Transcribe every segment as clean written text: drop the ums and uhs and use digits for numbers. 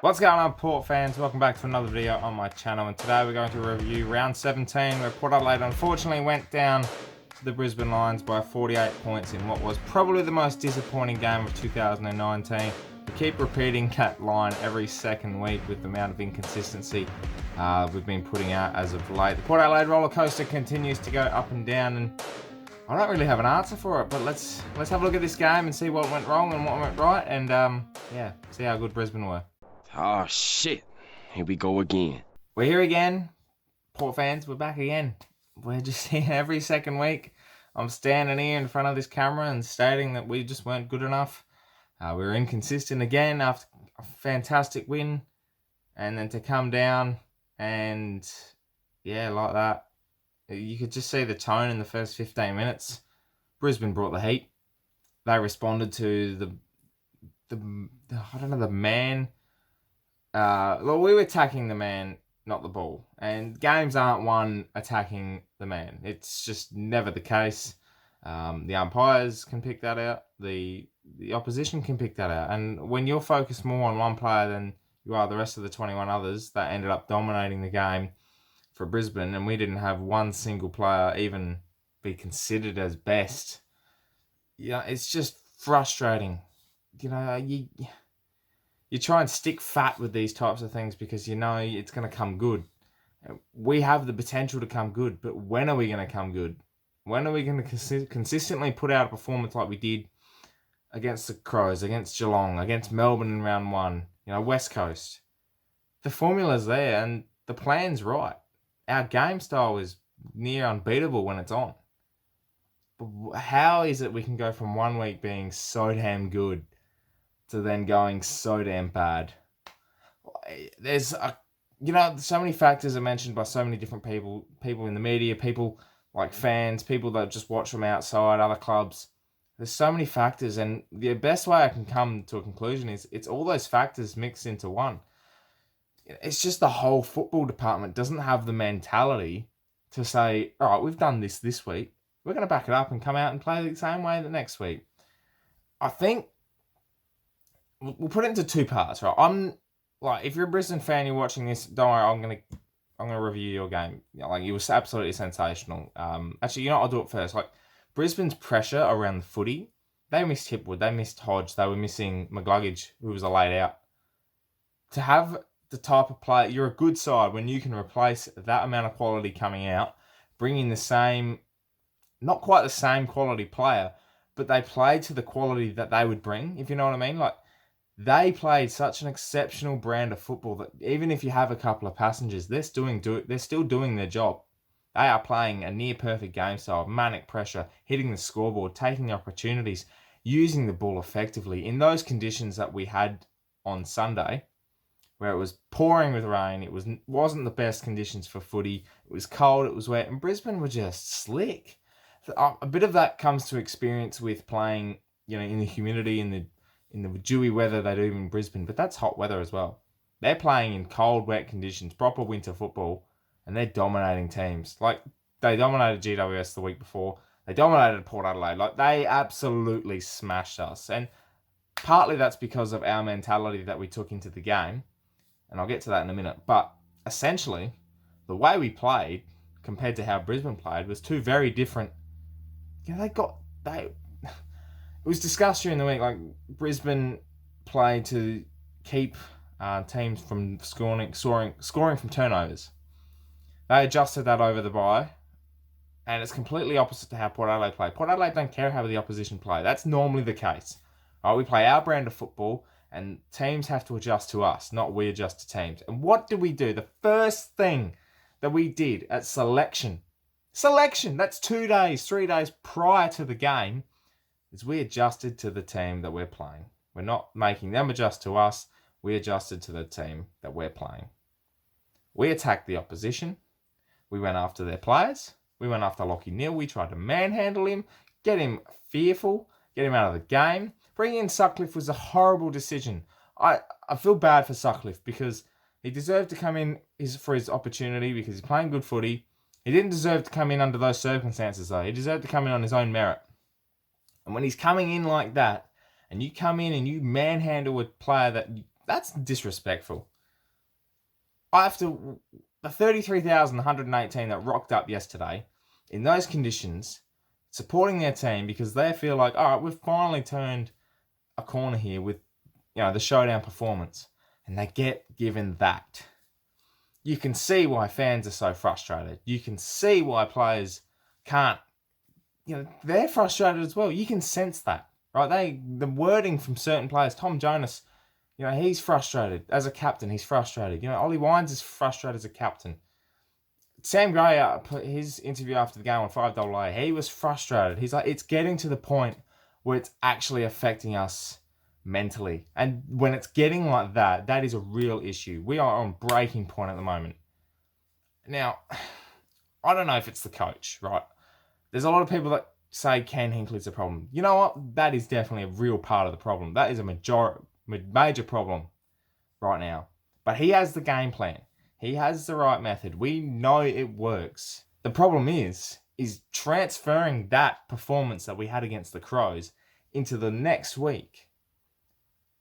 What's going on, Port fans? Welcome back to another video on my channel, and today we're going to review round 17 where Port Adelaide unfortunately went down to the Brisbane Lions by 48 points in what was probably the most disappointing game of 2019. We keep repeating that line every second week with the amount of inconsistency we've been putting out as of late. The Port Adelaide roller coaster continues to go up and down, and I don't really have an answer for it, but let's have a look at this game and see what went wrong and what went right, and yeah, see how good Brisbane were. Oh shit, here we go again. We're here again, Port fans, we're back again. We're just here every second week. I'm standing here in front of this camera and stating that we just weren't good enough. We were inconsistent again after a fantastic win, and then to come down and, yeah, like that. You could just see the tone in the first 15 minutes. Brisbane brought the heat. They responded to the man. Well, we were attacking the man, not the ball. And games aren't won attacking the man. It's just never the case. The umpires can pick that out. The opposition can pick that out. And when you're focused more on one player than you are the rest of the 21 others that ended up dominating the game for Brisbane, and we didn't have one single player even be considered as best, it's just frustrating. You try and stick fat with these types of things because you know it's going to come good. We have the potential to come good, but when are we going to come good? When are we going to consistently put out a performance like we did against the Crows, against Geelong, against Melbourne in round one, West Coast? The formula's there and the plan's right. Our game style is near unbeatable when it's on. But how is it we can go from 1 week being so damn good to then going so damn bad? There's so many factors are mentioned by so many different people in the media, people like fans, people that just watch from outside, other clubs. There's so many factors, and the best way I can come to a conclusion is it's all those factors mixed into one. It's just the whole football department doesn't have the mentality to say, all right, we've done this week, we're going to back it up and come out and play the same way the next week. I think we'll put it into two parts, right? I'm like, if you're a Brisbane fan, you're watching this, don't worry, I'm gonna review your game. It was absolutely sensational. Actually, I'll do it first. Like, Brisbane's pressure around the footy, they missed Hipwood, they missed Hodge, they were missing McGluggage, who was a laid out. To have the type of player, you're a good side when you can replace that amount of quality coming out, bringing the same, not quite the same quality player, but they played to the quality that they would bring, if you know what I mean. Like, they played such an exceptional brand of football that even if you have a couple of passengers, they're still doing their job. They are playing a near perfect game style, manic pressure, hitting the scoreboard, taking the opportunities, using the ball effectively in those conditions that we had on Sunday, where it was pouring with rain. It wasn't the best conditions for footy. It was cold, it was wet, and Brisbane were just slick. A bit of that comes to experience with playing, in the humidity, in the dewy weather they do in Brisbane, but that's hot weather as well. They're playing in cold, wet conditions, proper winter football, and they're dominating teams. Like, they dominated GWS the week before. They dominated Port Adelaide. Like, they absolutely smashed us. And partly that's because of our mentality that we took into the game, and I'll get to that in a minute. But essentially, the way we played compared to how Brisbane played was two very different. It was discussed during the week, like, Brisbane played to keep teams from scoring from turnovers. They adjusted that over the bye, and it's completely opposite to how Port Adelaide play. Port Adelaide don't care how the opposition play. That's normally the case. Right, we play our brand of football, and teams have to adjust to us, not we adjust to teams. And what did we do? The first thing that we did at selection, that's 2 days, 3 days prior to the game, is we adjusted to the team that we're playing. We're not making them adjust to us. We adjusted to the team that we're playing. We attacked the opposition. We went after their players. We went after Lachie Neale. We tried to manhandle him, get him fearful, get him out of the game. Bringing in Sutcliffe was a horrible decision. I feel bad for Sutcliffe because he deserved to come in for his opportunity because he's playing good footy. He didn't deserve to come in under those circumstances, though. He deserved to come in on his own merit. And when he's coming in like that, and you come in and you manhandle a player that That's disrespectful. After the 33,118 that rocked up yesterday, in those conditions, supporting their team because they feel like, all right, we've finally turned a corner here with, the showdown performance, and they get given that. You can see why fans are so frustrated. You can see why players can't, they're frustrated as well. You can sense that, right? The wording from certain players, Tom Jonas, he's frustrated as a captain. He's frustrated. Ollie Wines is frustrated as a captain. Sam Gray, his interview after the game on 5AA, he was frustrated. He's like, it's getting to the point where it's actually affecting us mentally. And when it's getting like that, that is a real issue. We are on breaking point at the moment. Now, I don't know if it's the coach, right? There's a lot of people that say Ken Hinkley's the problem. You know what? That is definitely a real part of the problem. That is a major problem right now. But he has the game plan. He has the right method. We know it works. The problem is transferring that performance that we had against the Crows into the next week.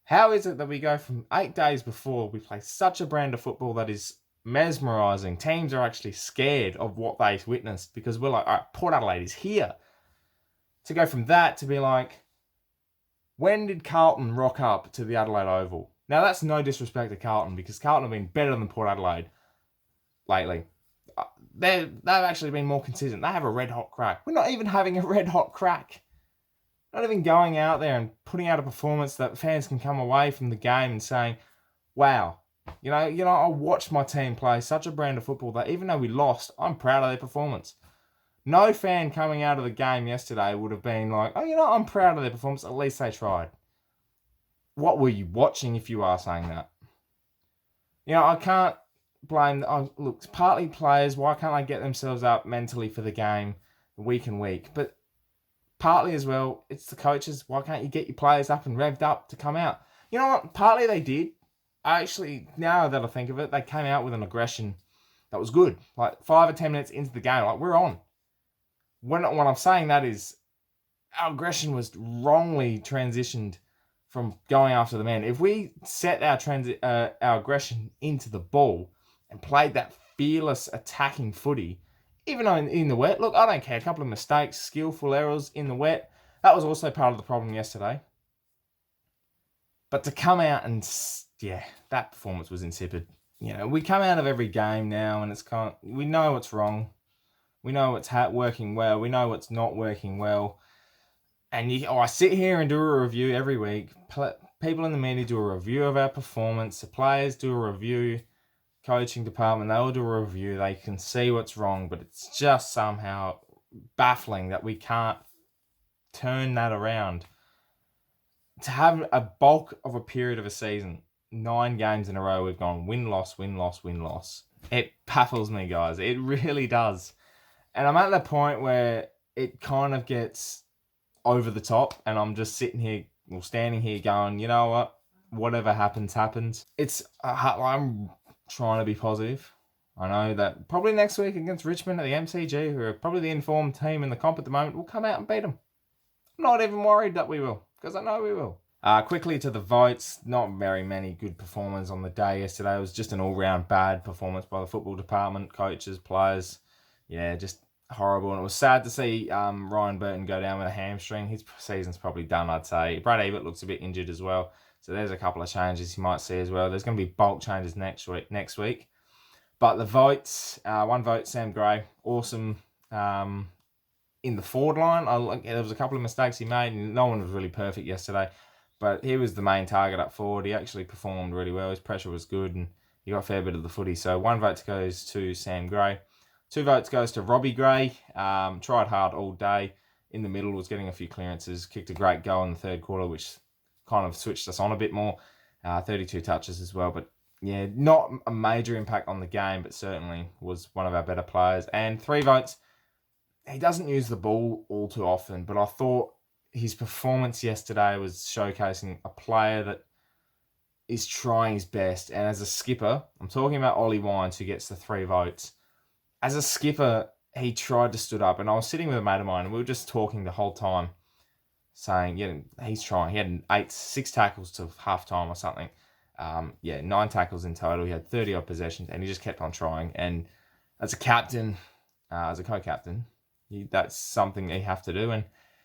How is it that we go from 8 days before we play such a brand of football that is mesmerising? Teams are actually scared of what they witnessed because we're like, all right, Port Adelaide is here. To go from that to be like, when did Carlton rock up to the Adelaide Oval? Now, that's no disrespect to Carlton because Carlton have been better than Port Adelaide lately. They've actually been more consistent. They have a red-hot crack. We're not even having a red-hot crack. Not even going out there and putting out a performance that fans can come away from the game and saying, wow, I watched my team play such a brand of football that even though we lost, I'm proud of their performance. No fan coming out of the game yesterday would have been like, oh, I'm proud of their performance. At least they tried. What were you watching if you are saying that? I can't blame... look, it's partly players. Why can't they get themselves up mentally for the game week and week? But partly as well, it's the coaches. Why can't you get your players up and revved up to come out? You know what? Partly they did. Actually, now that I think of it, they came out with an aggression that was good. Like 5 or 10 minutes into the game, like we're on. When I'm saying that is our aggression was wrongly transitioned from going after the man. If we set our aggression into the ball and played that fearless attacking footy, even though in the wet, look, I don't care. A couple of mistakes, skillful errors in the wet. That was also part of the problem yesterday. But to come out and, that performance was insipid. We come out of every game now and we know what's wrong. We know what's working well. We know what's not working well. And I sit here and do a review every week. People in the media do a review of our performance. The players do a review. Coaching department, they all do a review. They can see what's wrong, but it's just somehow baffling that we can't turn that around. To have a bulk of a period of a season, 9 games in a row, we've gone win-loss, win-loss, win-loss. It baffles me, guys. It really does. And I'm at the point where it kind of gets over the top, and I'm just standing here going, you know what? Whatever happens, happens. I'm trying to be positive. I know that probably next week against Richmond at the MCG, who are probably the informed team in the comp at the moment, we'll come out and beat them. I'm not even worried that we will, because I know we will. Quickly to the votes, not very many good performers on the day yesterday. It was just an all-round bad performance by the football department, coaches, players. Yeah, just horrible. And it was sad to see Ryan Burton go down with a hamstring. His season's probably done, I'd say. Brad Ebert looks a bit injured as well. So there's a couple of changes you might see as well. There's going to be bulk changes next week. But the votes, 1 vote, Sam Gray, awesome in the forward line. There was a couple of mistakes he made, and no one was really perfect yesterday. But he was the main target up forward. He actually performed really well. His pressure was good, and he got a fair bit of the footy. So 1 vote goes to Sam Gray. 2 votes goes to Robbie Gray. Tried hard all day. In the middle, was getting a few clearances. Kicked a great goal in the third quarter, which kind of switched us on a bit more. 32 touches as well. But yeah, not a major impact on the game, but certainly was one of our better players. And 3 votes. He doesn't use the ball all too often, but I thought his performance yesterday was showcasing a player that is trying his best. And as a skipper, I'm talking about Ollie Wines, who gets the 3 votes. As a skipper, he tried to stood up, and I was sitting with a mate of mine, and we were just talking the whole time, saying, he's trying. He had 6 tackles to half time or something. Yeah, 9 tackles in total. He had 30 odd possessions, and he just kept on trying. And as a captain, as a co-captain, that's something that you have to do, and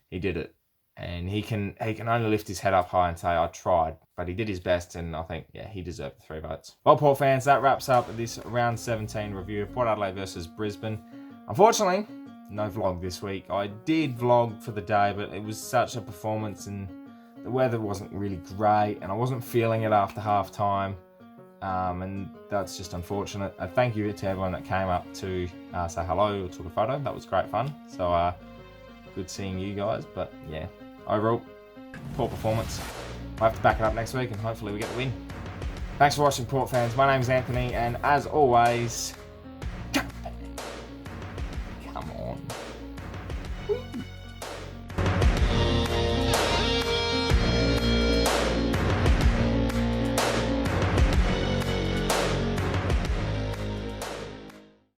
he did it. And he can only lift his head up high and say, I tried. But he did his best, and I think, yeah, he deserved the 3 votes. Well, Port fans, that wraps up this round 17 review of Port Adelaide versus Brisbane. Unfortunately, no vlog this week. I did vlog for the day, but it was such a performance, and the weather wasn't really great, and I wasn't feeling it after half time. And that's just unfortunate. Thank you to everyone that came up to say hello or took a photo. That was great fun. So good seeing you guys. But yeah, overall, poor performance. We'll have to back it up next week, and hopefully we get the win. Thanks for watching, Port fans. My name's Anthony, and as always,